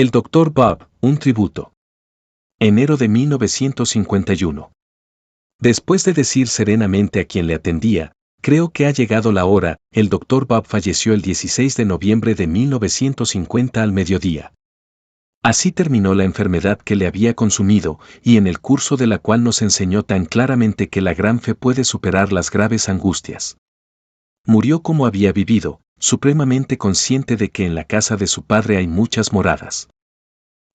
El Dr. Bob, un tributo. Enero de 1951. Después de decir serenamente a quien le atendía, creo que ha llegado la hora, el Dr. Bob falleció el 16 de noviembre de 1950 al mediodía. Así terminó la enfermedad que le había consumido y en el curso de la cual nos enseñó tan claramente que la gran fe puede superar las graves angustias. Murió como había vivido, supremamente consciente de que en la casa de su padre hay muchas moradas.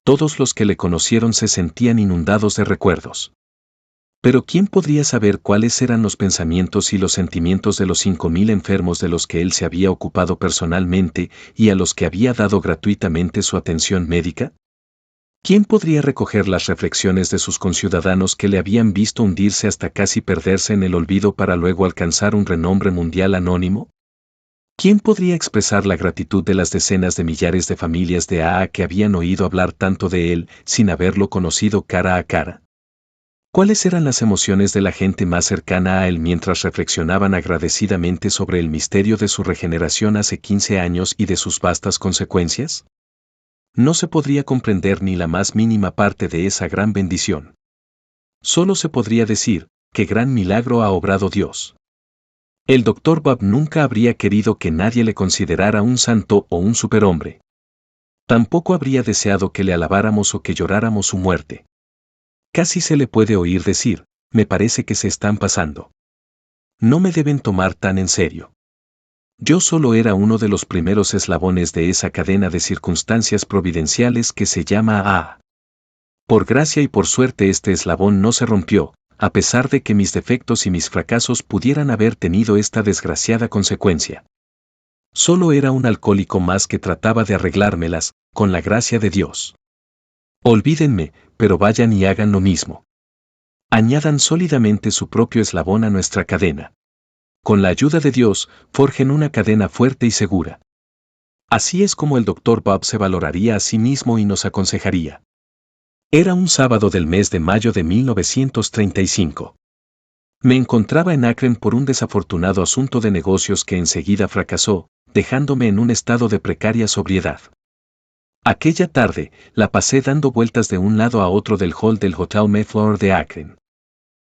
Todos los que le conocieron se sentían inundados de recuerdos. Pero ¿quién podría saber cuáles eran los pensamientos y los sentimientos de los 5.000 enfermos de los que él se había ocupado personalmente y a los que había dado gratuitamente su atención médica? ¿Quién podría recoger las reflexiones de sus conciudadanos que le habían visto hundirse hasta casi perderse en el olvido para luego alcanzar un renombre mundial anónimo? ¿Quién podría expresar la gratitud de las decenas de millares de familias de AA que habían oído hablar tanto de él sin haberlo conocido cara a cara? ¿Cuáles eran las emociones de la gente más cercana a él mientras reflexionaban agradecidamente sobre el misterio de su regeneración hace 15 años y de sus vastas consecuencias? No se podría comprender ni la más mínima parte de esa gran bendición. Solo se podría decir, qué gran milagro ha obrado Dios. El Dr. Bob nunca habría querido que nadie le considerara un santo o un superhombre. Tampoco habría deseado que le alabáramos o que lloráramos su muerte. Casi se le puede oír decir, me parece que se están pasando. No me deben tomar tan en serio. Yo solo era uno de los primeros eslabones de esa cadena de circunstancias providenciales que se llama AA. Por gracia y por suerte este eslabón no se rompió, a pesar de que mis defectos y mis fracasos pudieran haber tenido esta desgraciada consecuencia. Solo era un alcohólico más que trataba de arreglármelas, con la gracia de Dios. Olvídenme, pero vayan y hagan lo mismo. Añadan sólidamente su propio eslabón a nuestra cadena. Con la ayuda de Dios, forjen una cadena fuerte y segura. Así es como el Dr. Bob se valoraría a sí mismo y nos aconsejaría. Era un sábado del mes de mayo de 1935. Me encontraba en Akron por un desafortunado asunto de negocios que enseguida fracasó, dejándome en un estado de precaria sobriedad. Aquella tarde, la pasé dando vueltas de un lado a otro del hall del Hotel Mayflower de Akron.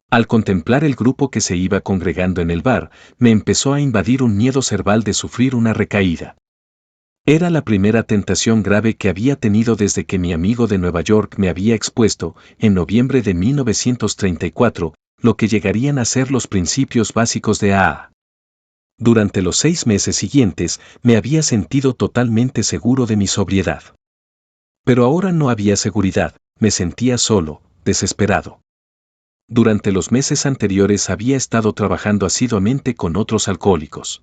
Al contemplar el grupo que se iba congregando en el bar, me empezó a invadir un miedo cerval de sufrir una recaída. Era la primera tentación grave que había tenido desde que mi amigo de Nueva York me había expuesto, en noviembre de 1934, lo que llegarían a ser los principios básicos de AA. Durante los 6 meses siguientes, me había sentido totalmente seguro de mi sobriedad. Pero ahora no había seguridad, me sentía solo, desesperado. Durante los meses anteriores había estado trabajando asiduamente con otros alcohólicos.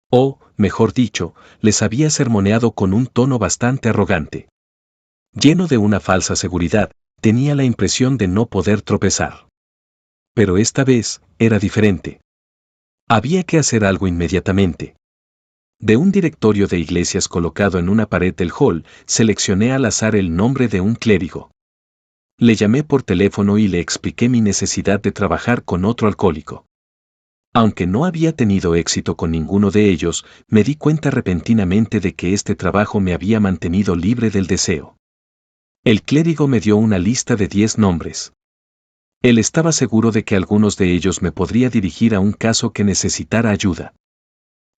O, mejor dicho, les había sermoneado con un tono bastante arrogante. Lleno de una falsa seguridad, tenía la impresión de no poder tropezar. Pero esta vez, era diferente. Había que hacer algo inmediatamente. De un directorio de iglesias colocado en una pared del hall, seleccioné al azar el nombre de un clérigo. Le llamé por teléfono y le expliqué mi necesidad de trabajar con otro alcohólico. Aunque no había tenido éxito con ninguno de ellos, me di cuenta repentinamente de que este trabajo me había mantenido libre del deseo. El clérigo me dio una lista de 10 nombres. Él estaba seguro de que algunos de ellos me podría dirigir a un caso que necesitara ayuda.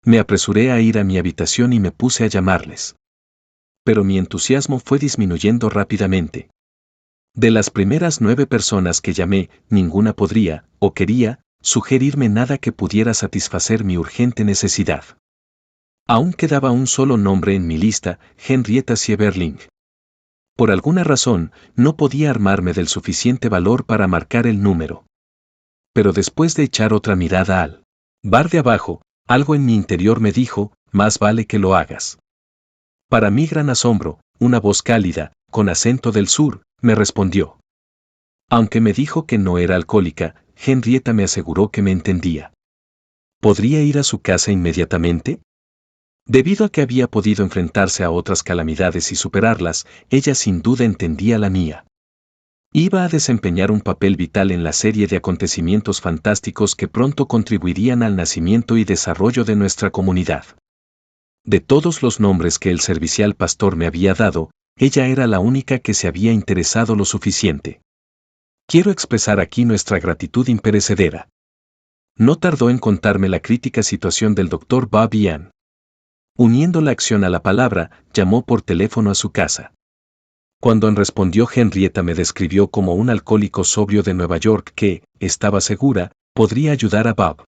Me apresuré a ir a mi habitación y me puse a llamarles. Pero mi entusiasmo fue disminuyendo rápidamente. De las primeras 9 personas que llamé, ninguna podría, o quería, sugerirme nada que pudiera satisfacer mi urgente necesidad. Aún quedaba un solo nombre en mi lista, Henrietta Sieberling. Por alguna razón, no podía armarme del suficiente valor para marcar el número. Pero después de echar otra mirada al bar de abajo, algo en mi interior me dijo, más vale que lo hagas. Para mi gran asombro, una voz cálida, con acento del sur, me respondió. Aunque me dijo que no era alcohólica, Henrietta me aseguró que me entendía. ¿Podría ir a su casa inmediatamente? Debido a que había podido enfrentarse a otras calamidades y superarlas, ella sin duda entendía la mía. Iba a desempeñar un papel vital en la serie de acontecimientos fantásticos que pronto contribuirían al nacimiento y desarrollo de nuestra comunidad. De todos los nombres que el servicial pastor me había dado, ella era la única que se había interesado lo suficiente. Quiero expresar aquí nuestra gratitud imperecedera. No tardó en contarme la crítica situación del Dr. Bob y Ann. Uniendo la acción a la palabra, llamó por teléfono a su casa. Cuando Ann respondió, Henrietta me describió como un alcohólico sobrio de Nueva York que, estaba segura, podría ayudar a Bob.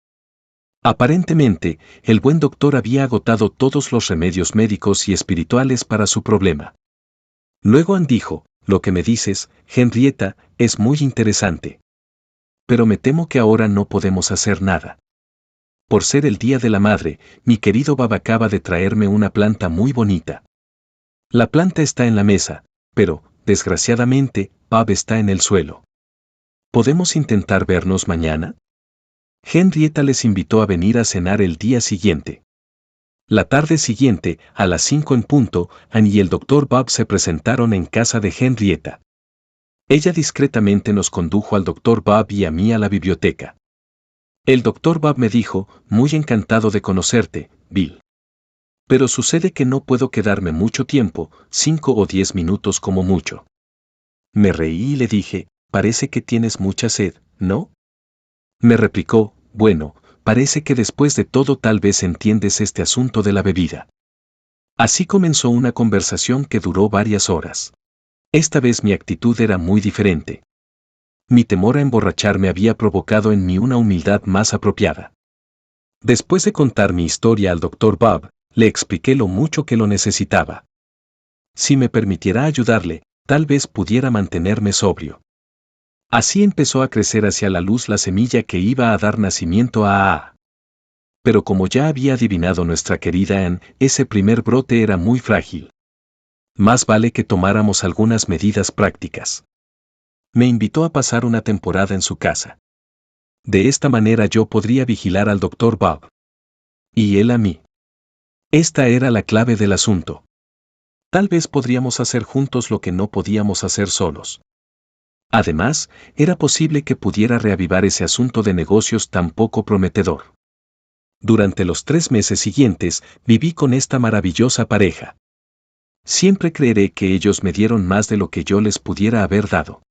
Aparentemente, el buen doctor había agotado todos los remedios médicos y espirituales para su problema. Luego Ann dijo, lo que me dices, Henrietta, es muy interesante. Pero me temo que ahora no podemos hacer nada. Por ser el Día de la Madre, mi querido Bob acaba de traerme una planta muy bonita. La planta está en la mesa, pero, desgraciadamente, Bob está en el suelo. ¿Podemos intentar vernos mañana? Henrietta les invitó a venir a cenar el día siguiente. La tarde siguiente, a las 5 en punto, Ann y el Dr. Bob se presentaron en casa de Henrietta. Ella discretamente nos condujo al Dr. Bob y a mí a la biblioteca. El Dr. Bob me dijo, muy encantado de conocerte, Bill. Pero sucede que no puedo quedarme mucho tiempo, 5 o 10 minutos como mucho. Me reí y le dije, parece que tienes mucha sed, ¿no? Me replicó, bueno, parece que después de todo tal vez entiendes este asunto de la bebida. Así comenzó una conversación que duró varias horas. Esta vez mi actitud era muy diferente. Mi temor a emborracharme había provocado en mí una humildad más apropiada. Después de contar mi historia al Dr. Bob, le expliqué lo mucho que lo necesitaba. Si me permitiera ayudarle, tal vez pudiera mantenerme sobrio. Así empezó a crecer hacia la luz la semilla que iba a dar nacimiento a. Pero como ya había adivinado nuestra querida Ann, ese primer brote era muy frágil. Más vale que tomáramos algunas medidas prácticas. Me invitó a pasar una temporada en su casa. De esta manera yo podría vigilar al Dr. Bob. Y él a mí. Esta era la clave del asunto. Tal vez podríamos hacer juntos lo que no podíamos hacer solos. Además, era posible que pudiera reavivar ese asunto de negocios tan poco prometedor. Durante los 3 meses siguientes, viví con esta maravillosa pareja. Siempre creeré que ellos me dieron más de lo que yo les pudiera haber dado.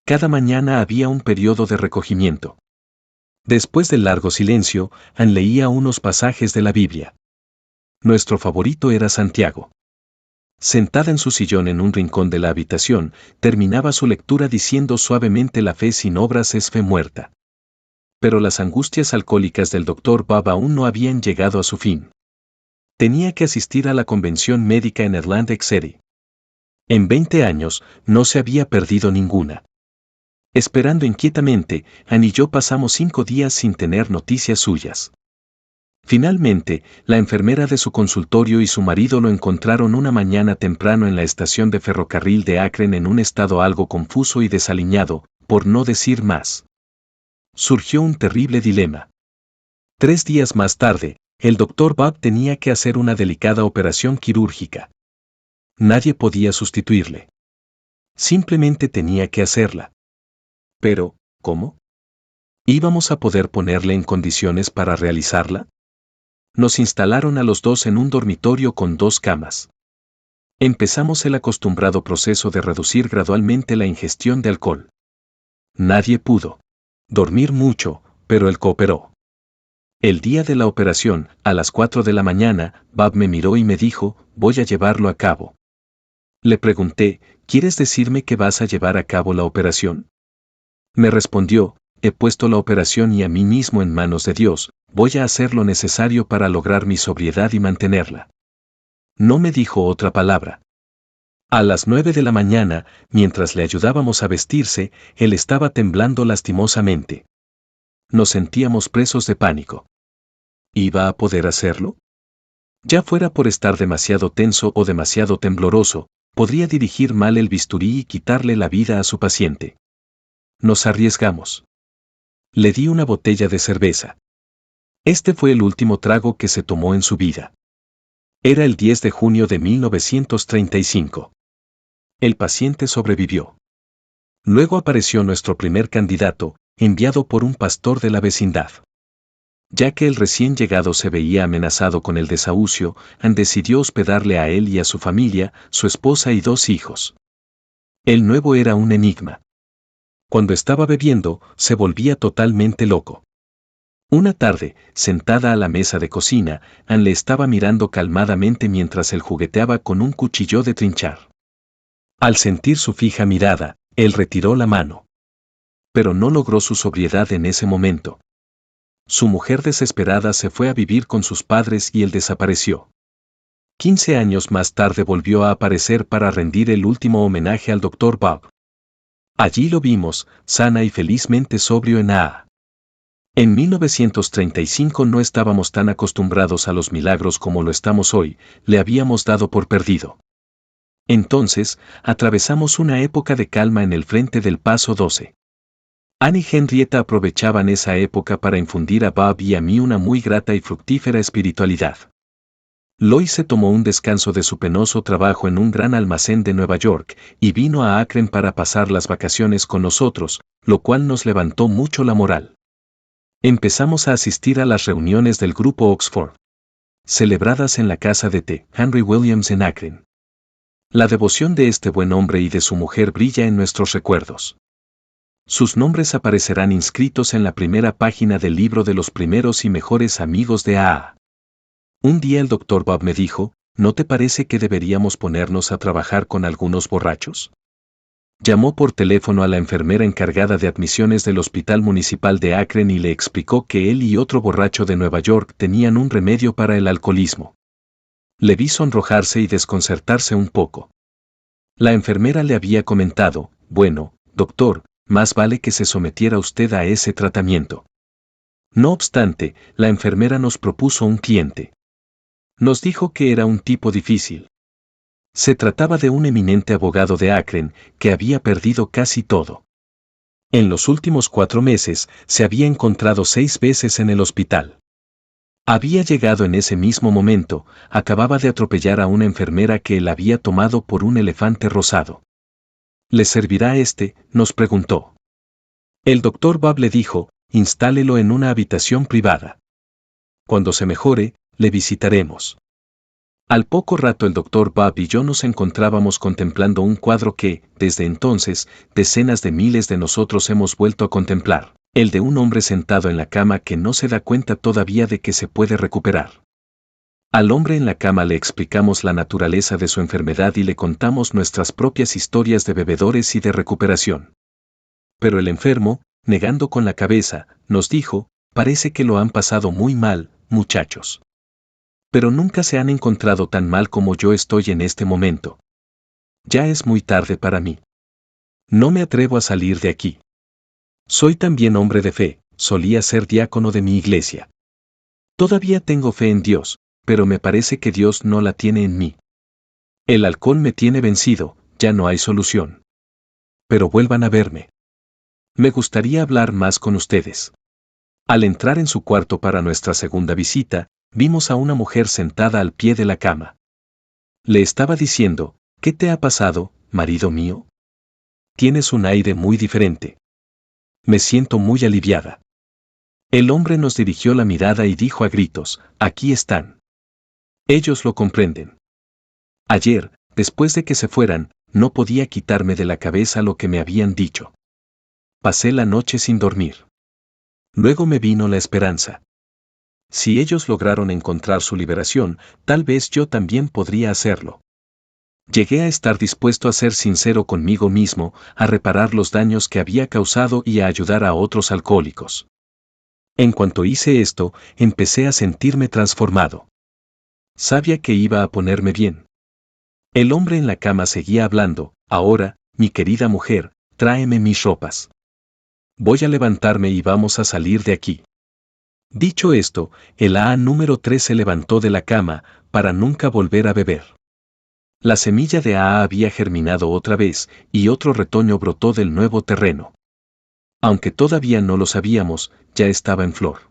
Cada mañana había un periodo de recogimiento. Después del largo silencio, Ann leía unos pasajes de la Biblia. Nuestro favorito era Santiago. Sentada en su sillón en un rincón de la habitación, terminaba su lectura diciendo suavemente: la fe sin obras es fe muerta. Pero las angustias alcohólicas del Dr. Bob aún no habían llegado a su fin. Tenía que asistir a la convención médica en Atlantic City. En 20 años, no se había perdido ninguna. Esperando inquietamente, Ann y yo pasamos 5 días sin tener noticias suyas. Finalmente, la enfermera de su consultorio y su marido lo encontraron una mañana temprano en la estación de ferrocarril de Akron en un estado algo confuso y desaliñado, por no decir más. Surgió un terrible dilema. 3 días más tarde, el Dr. Bob tenía que hacer una delicada operación quirúrgica. Nadie podía sustituirle. Simplemente tenía que hacerla. Pero, ¿cómo? ¿Íbamos a poder ponerle en condiciones para realizarla? Nos instalaron a los dos en un dormitorio con 2 camas. Empezamos el acostumbrado proceso de reducir gradualmente la ingestión de alcohol. Nadie pudo dormir mucho, pero él cooperó. El día de la operación, a las 4 de la mañana, Bob me miró y me dijo, voy a llevarlo a cabo. Le pregunté, ¿quieres decirme que vas a llevar a cabo la operación? Me respondió, he puesto la operación y a mí mismo en manos de Dios, voy a hacer lo necesario para lograr mi sobriedad y mantenerla. No me dijo otra palabra. A las 9 de la mañana, mientras le ayudábamos a vestirse, él estaba temblando lastimosamente. Nos sentíamos presos de pánico. ¿Iba a poder hacerlo? Ya fuera por estar demasiado tenso o demasiado tembloroso, podría dirigir mal el bisturí y quitarle la vida a su paciente. Nos arriesgamos. Le di una botella de cerveza. Este fue el último trago que se tomó en su vida. Era el 10 de junio de 1935. El paciente sobrevivió. Luego apareció nuestro primer candidato, enviado por un pastor de la vecindad. Ya que el recién llegado se veía amenazado con el desahucio, Ann decidió hospedarle a él y a su familia, su esposa y 2 hijos. El nuevo era un enigma. Cuando estaba bebiendo, se volvía totalmente loco. Una tarde, sentada a la mesa de cocina, Ann le estaba mirando calmadamente mientras él jugueteaba con un cuchillo de trinchar. Al sentir su fija mirada, él retiró la mano. Pero no logró su sobriedad en ese momento. Su mujer desesperada se fue a vivir con sus padres y él desapareció. 15 años más tarde volvió a aparecer para rendir el último homenaje al Dr. Bob. Allí lo vimos, sana y felizmente sobrio en AA. En 1935 no estábamos tan acostumbrados a los milagros como lo estamos hoy, le habíamos dado por perdido. Entonces, atravesamos una época de calma en el frente del Paso 12. Ann y Henrietta aprovechaban esa época para infundir a Bob y a mí una muy grata y fructífera espiritualidad. Lois se tomó un descanso de su penoso trabajo en un gran almacén de Nueva York y vino a Akron para pasar las vacaciones con nosotros, lo cual nos levantó mucho la moral. Empezamos a asistir a las reuniones del Grupo Oxford, celebradas en la casa de T. Henry Williams en Akron. La devoción de este buen hombre y de su mujer brilla en nuestros recuerdos. Sus nombres aparecerán inscritos en la primera página del libro de los primeros y mejores amigos de AA. Un día el Dr. Bob me dijo, ¿no te parece que deberíamos ponernos a trabajar con algunos borrachos? Llamó por teléfono a la enfermera encargada de admisiones del Hospital Municipal de Akron y le explicó que él y otro borracho de Nueva York tenían un remedio para el alcoholismo. Le vi sonrojarse y desconcertarse un poco. La enfermera le había comentado, bueno, doctor, más vale que se sometiera usted a ese tratamiento. No obstante, la enfermera nos propuso un cliente. Nos dijo que era un tipo difícil. Se trataba de un eminente abogado de Akron que había perdido casi todo. En los últimos 4 meses se había encontrado 6 veces en el hospital. Había llegado en ese mismo momento, acababa de atropellar a una enfermera que él había tomado por un elefante rosado. ¿Le servirá este?, nos preguntó. El Dr. Bob le dijo, instálelo en una habitación privada. Cuando se mejore, le visitaremos. Al poco rato el Dr. Bob y yo nos encontrábamos contemplando un cuadro que, desde entonces, decenas de miles de nosotros hemos vuelto a contemplar, el de un hombre sentado en la cama que no se da cuenta todavía de que se puede recuperar. Al hombre en la cama le explicamos la naturaleza de su enfermedad y le contamos nuestras propias historias de bebedores y de recuperación. Pero el enfermo, negando con la cabeza, nos dijo, parece que lo han pasado muy mal, muchachos. Pero nunca se han encontrado tan mal como yo estoy en este momento. Ya es muy tarde para mí. No me atrevo a salir de aquí. Soy también hombre de fe, solía ser diácono de mi iglesia. Todavía tengo fe en Dios, pero me parece que Dios no la tiene en mí. El alcohol me tiene vencido, ya no hay solución. Pero vuelvan a verme. Me gustaría hablar más con ustedes. Al entrar en su cuarto para nuestra segunda visita, vimos a una mujer sentada al pie de la cama. Le estaba diciendo, ¿qué te ha pasado, marido mío? Tienes un aire muy diferente. Me siento muy aliviada. El hombre nos dirigió la mirada y dijo a gritos, aquí están. Ellos lo comprenden. Ayer, después de que se fueran, no podía quitarme de la cabeza lo que me habían dicho. Pasé la noche sin dormir. Luego me vino la esperanza. Si ellos lograron encontrar su liberación, tal vez yo también podría hacerlo. Llegué a estar dispuesto a ser sincero conmigo mismo, a reparar los daños que había causado y a ayudar a otros alcohólicos. En cuanto hice esto, empecé a sentirme transformado. Sabía que iba a ponerme bien. El hombre en la cama seguía hablando, ahora, mi querida mujer, tráeme mis ropas. Voy a levantarme y vamos a salir de aquí. Dicho esto, el AA número 3 se levantó de la cama, para nunca volver a beber. La semilla de AA había germinado otra vez, y otro retoño brotó del nuevo terreno. Aunque todavía no lo sabíamos, ya estaba en flor.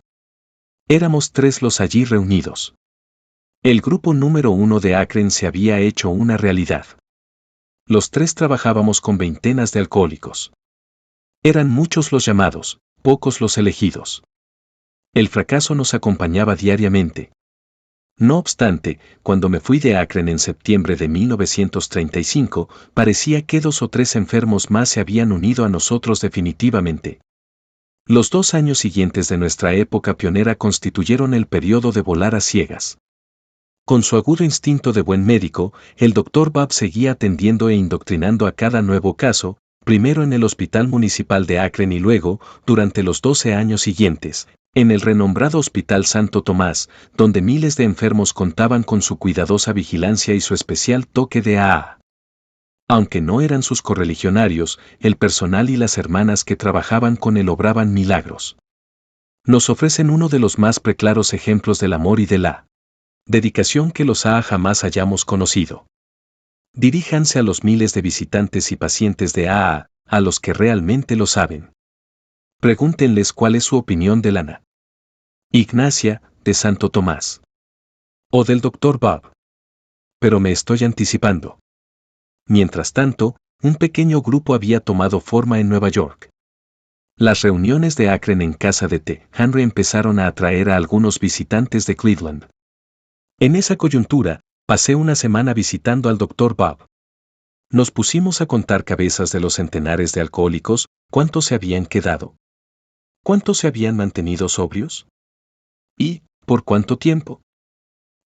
Éramos 3 los allí reunidos. El grupo número 1 de Akron se había hecho una realidad. Los 3 trabajábamos con veintenas de alcohólicos. Eran muchos los llamados, pocos los elegidos. El fracaso nos acompañaba diariamente. No obstante, cuando me fui de Akron en septiembre de 1935, parecía que 2 o 3 enfermos más se habían unido a nosotros definitivamente. Los 2 años siguientes de nuestra época pionera constituyeron el periodo de volar a ciegas. Con su agudo instinto de buen médico, el Dr. Bob seguía atendiendo e indoctrinando a cada nuevo caso, primero en el Hospital Municipal de Akron y luego, durante los 12 años siguientes, en el renombrado Hospital Santo Tomás, donde miles de enfermos contaban con su cuidadosa vigilancia y su especial toque de AA. Aunque no eran sus correligionarios, el personal y las hermanas que trabajaban con él obraban milagros. Nos ofrecen uno de los más preclaros ejemplos del amor y de la dedicación que los AA jamás hayamos conocido. Diríjanse a los miles de visitantes y pacientes de AA, a los que realmente lo saben. Pregúntenles cuál es su opinión de Ana Ignacia, de Santo Tomás. O del Dr. Bob. Pero me estoy anticipando. Mientras tanto, un pequeño grupo había tomado forma en Nueva York. Las reuniones de Akron en casa de T. Henry empezaron a atraer a algunos visitantes de Cleveland. En esa coyuntura, pasé una semana visitando al Dr. Bob. Nos pusimos a contar cabezas de los centenares de alcohólicos, ¿cuántos se habían quedado? ¿Cuántos se habían mantenido sobrios? ¿Y por cuánto tiempo?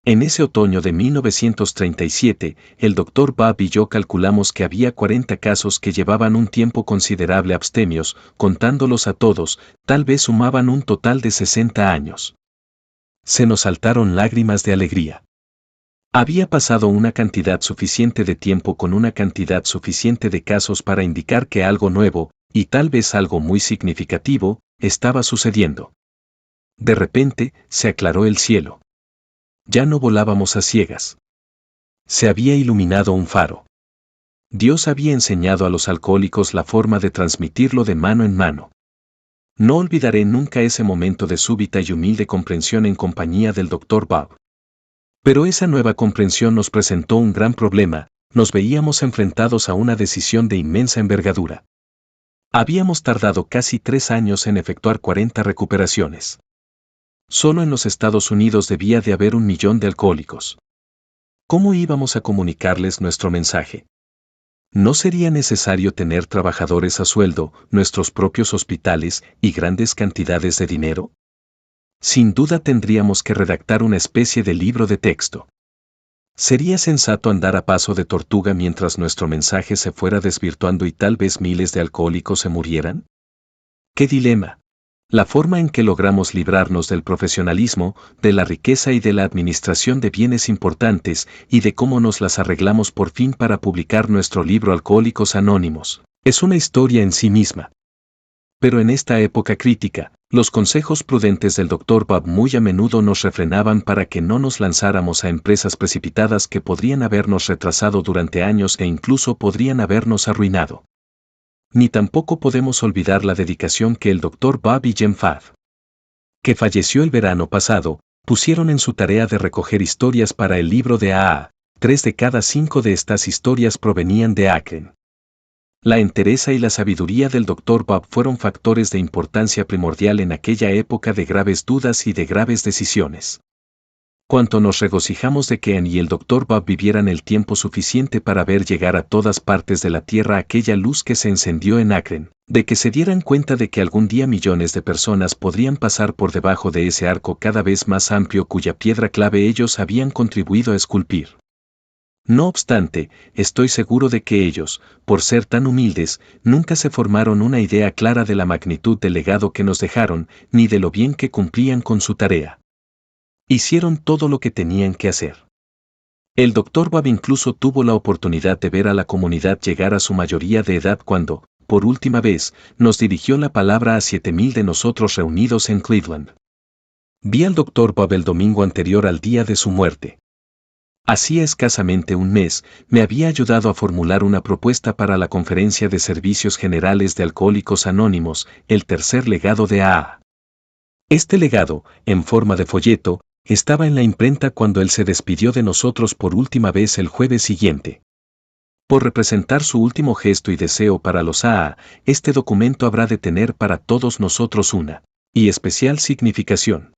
En ese otoño de 1937, el Dr. Bob y yo calculamos que había 40 casos que llevaban un tiempo considerable abstemios, contándolos a todos, tal vez sumaban un total de 60 años. Se nos saltaron lágrimas de alegría. Había pasado una cantidad suficiente de tiempo con una cantidad suficiente de casos para indicar que algo nuevo, y tal vez algo muy significativo, estaba sucediendo. De repente, se aclaró el cielo. Ya no volábamos a ciegas. Se había iluminado un faro. Dios había enseñado a los alcohólicos la forma de transmitirlo de mano en mano. No olvidaré nunca ese momento de súbita y humilde comprensión en compañía del Dr. Bob. Pero esa nueva comprensión nos presentó un gran problema, nos veíamos enfrentados a una decisión de inmensa envergadura. Habíamos tardado casi 3 años en efectuar 40 recuperaciones. Solo en los Estados Unidos debía de haber 1 millón de alcohólicos. ¿Cómo íbamos a comunicarles nuestro mensaje? ¿No sería necesario tener trabajadores a sueldo, nuestros propios hospitales y grandes cantidades de dinero? Sin duda tendríamos que redactar una especie de libro de texto. ¿Sería sensato andar a paso de tortuga mientras nuestro mensaje se fuera desvirtuando y tal vez miles de alcohólicos se murieran? ¡Qué dilema! La forma en que logramos librarnos del profesionalismo, de la riqueza y de la administración de bienes importantes, y de cómo nos las arreglamos por fin para publicar nuestro libro Alcohólicos Anónimos, es una historia en sí misma. Pero en esta época crítica, los consejos prudentes del Dr. Bob muy a menudo nos refrenaban para que no nos lanzáramos a empresas precipitadas que podrían habernos retrasado durante años e incluso podrían habernos arruinado. Ni tampoco podemos olvidar la dedicación que el Dr. Bob y Jem Fad, que falleció el verano pasado, pusieron en su tarea de recoger historias para el libro de AA. 3 de cada 5 de estas historias provenían de Akron. La entereza y la sabiduría del Dr. Bob fueron factores de importancia primordial en aquella época de graves dudas y de graves decisiones. Cuánto nos regocijamos de que Anne y el Dr. Bob vivieran el tiempo suficiente para ver llegar a todas partes de la tierra aquella luz que se encendió en Akron, de que se dieran cuenta de que algún día millones de personas podrían pasar por debajo de ese arco cada vez más amplio cuya piedra clave ellos habían contribuido a esculpir. No obstante, estoy seguro de que ellos, por ser tan humildes, nunca se formaron una idea clara de la magnitud del legado que nos dejaron, ni de lo bien que cumplían con su tarea. Hicieron todo lo que tenían que hacer. El Dr. Bob incluso tuvo la oportunidad de ver a la comunidad llegar a su mayoría de edad cuando, por última vez, nos dirigió la palabra a 7,000 de nosotros reunidos en Cleveland. Vi al Dr. Bob el domingo anterior al día de su muerte. Hacía escasamente un mes, me había ayudado a formular una propuesta para la Conferencia de Servicios Generales de Alcohólicos Anónimos, el tercer legado de AA. Este legado, en forma de folleto, estaba en la imprenta cuando él se despidió de nosotros por última vez el jueves siguiente. Por representar su último gesto y deseo para los AA, este documento habrá de tener para todos nosotros una Y especial significación.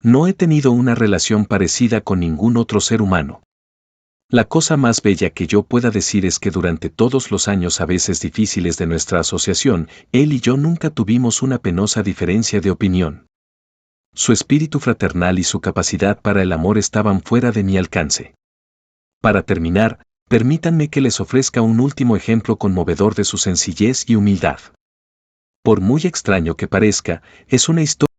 No he tenido una relación parecida con ningún otro ser humano. La cosa más bella que yo pueda decir es que durante todos los años a veces difíciles de nuestra asociación, él y yo nunca tuvimos una penosa diferencia de opinión. Su espíritu fraternal y su capacidad para el amor estaban fuera de mi alcance. Para terminar, permítanme que les ofrezca un último ejemplo conmovedor de su sencillez y humildad. Por muy extraño que parezca, es una historia